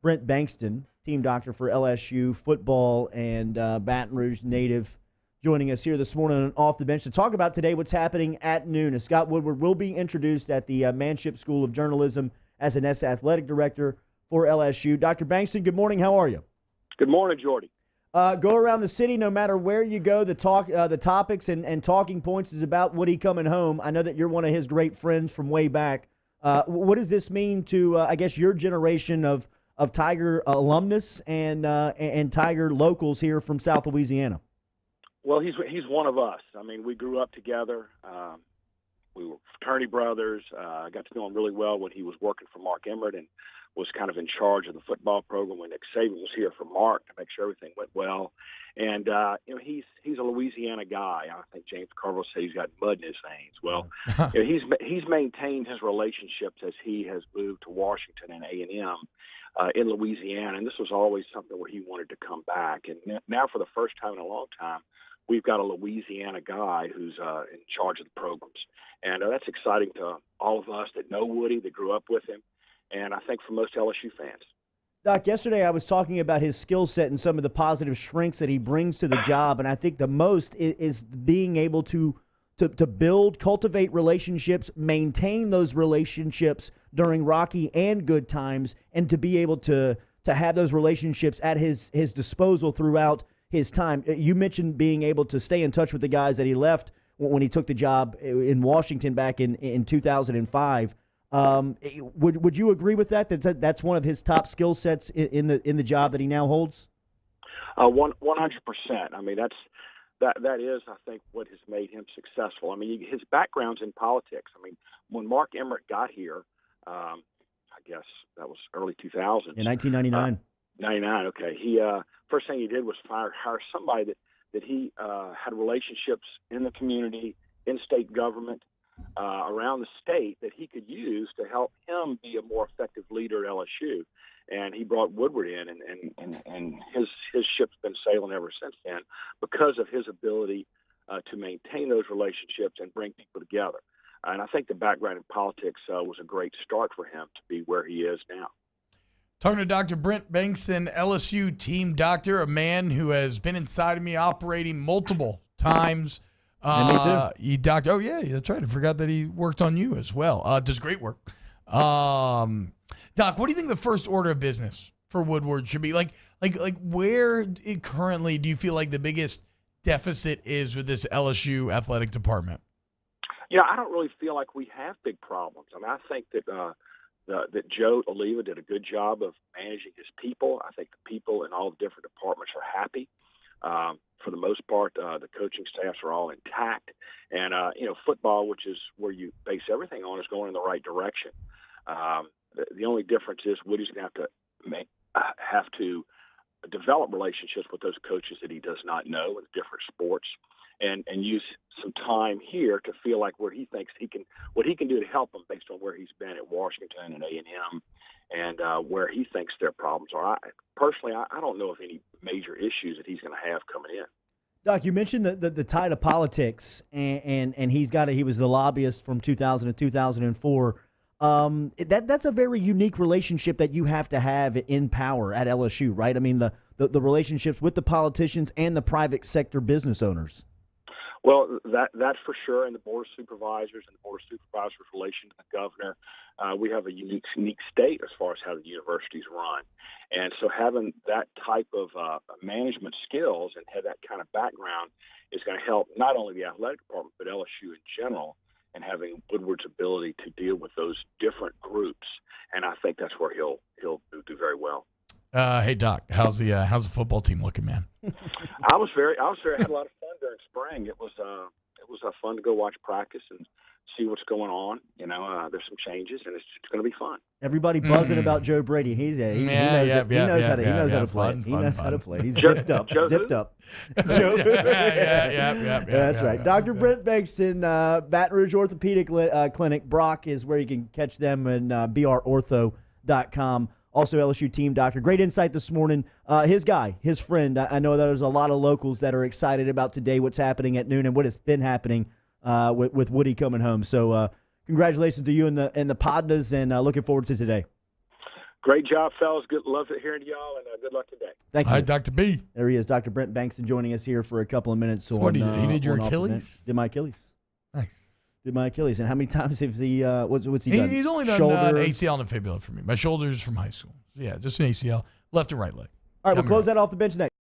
Brent Bankston, team doctor for LSU football and Baton Rouge native, joining us here this morning off the bench to talk about today what's happening at noon. Scott Woodward will be introduced at the Manship School of Journalism as an athletic director for LSU. Dr. Bankston, good morning. How are you? Good morning, Jordy. Go around the city, no matter where you go, the topics and talking points is about Woody coming home. I know that you're one of his great friends from way back. What does this mean to, I guess, your generation of Tiger alumnus and Tiger locals here from South Louisiana? Well, he's one of us. I mean, we grew up together. We were fraternity brothers. I got to know him really well when he was working for Mark Emmert and was kind of in charge of the football program when Nick Saban was here for Mark to make sure everything went well. And he's a Louisiana guy. I think James Carville said he's got mud in his veins. Well, he's maintained his relationships as he has moved to Washington and A&M in Louisiana, and this was always something where he wanted to come back. And now, for the first time in a long time, we've got a Louisiana guy who's in charge of the programs. And that's exciting to all of us that know Woody, that grew up with him, and I think for most LSU fans. Doc, yesterday I was talking about his skill set and some of the positive strengths that he brings to the job, and I think the most is being able to build, cultivate relationships, maintain those relationships during rocky and good times, and to be able to have those relationships at his disposal throughout his time. You mentioned being able to stay in touch with the guys that he left when he took the job in Washington back in 2005. Would you agree with that? That's one of his top skill sets in the job that he now holds? 100%. I mean, that is, I think, what has made him successful. I mean, his background's in politics. I mean, when Mark Emmert got here, I guess that was early 2000s. In 1999. 99. Okay. He first thing he did was hire somebody that he had relationships in the community, in state government, around the state that he could use to help him be a more effective leader at LSU. And he brought Woodward in, and his ship's been sailing ever since then because of his ability to maintain those relationships and bring people together. And I think the background in politics was a great start for him to be where he is now. Talking to Dr. Brent Bankston, LSU team doctor, a man who has been inside of me operating multiple times. Me too. He doctor. Oh yeah, that's right. I forgot that he worked on you as well. Does great work. Doc, what do you think the first order of business for Woodward should be? Like where currently do you feel like the biggest deficit is with this LSU athletic department? Yeah, I don't really feel like we have big problems. I mean, I think that that Joe Oliva did a good job of managing his people. I think the people in all the different departments are happy. For the most part, the coaching staffs are all intact. And, football, which is where you base everything on, is going in the right direction. The only difference is Woody's going to have to develop relationships with those coaches that he does not know in different sports and use some time here to feel like where he thinks what he can do to help them based on where he's been at Washington and A&M and where he thinks their problems are. Personally, I don't know of any major issues that he's going to have coming in. Doc, you mentioned the tie to politics, and he was the lobbyist from 2000 to 2004. That's a very unique relationship that you have to have in power at LSU, right? I mean, the relationships with the politicians and the private sector business owners. Well, that's for sure. And the Board of Supervisors and the Board of Supervisors' relation to the governor, we have a unique state as far as how the universities run. And so having that type of management skills and have that kind of background is going to help not only the athletic department, but LSU in general, and having Woodward's ability to deal with those different groups. And I think that's where he'll do very well. Hey Doc, how's the football team looking, man? I was very had a lot of fun during spring. It was fun to go watch practice and see what's going on. There's some changes, and it's going to be fun. Everybody buzzing about Joe Brady. He knows how to play. He knows how to play. He's zipped up. Joe. Joe. That's right. Dr. Brent Bankston, Baton Rouge Orthopedic Clinic. Brock is where you can catch them, and brortho.com. Also LSU team doctor. Great insight this morning. His friend. I know there's a lot of locals that are excited about today, what's happening at noon and what has been happening with Woody coming home. So congratulations to you and the Podnas, and looking forward to today. Great job, fellas. Good love hearing y'all, and good luck today. Thank you. All right, Dr. B. There he is, Dr. Brent Bankston, joining us here for a couple of minutes. So what did he do? He did your on Off the Bench. Achilles? Did my Achilles. Nice. Did my Achilles. And how many times has he, what's he done? He's only done Shoulder. an ACL and a fibula for me. My shoulder's from high school. Yeah, just an ACL, left and right leg. All right, we'll Coming close up. that off the bench next.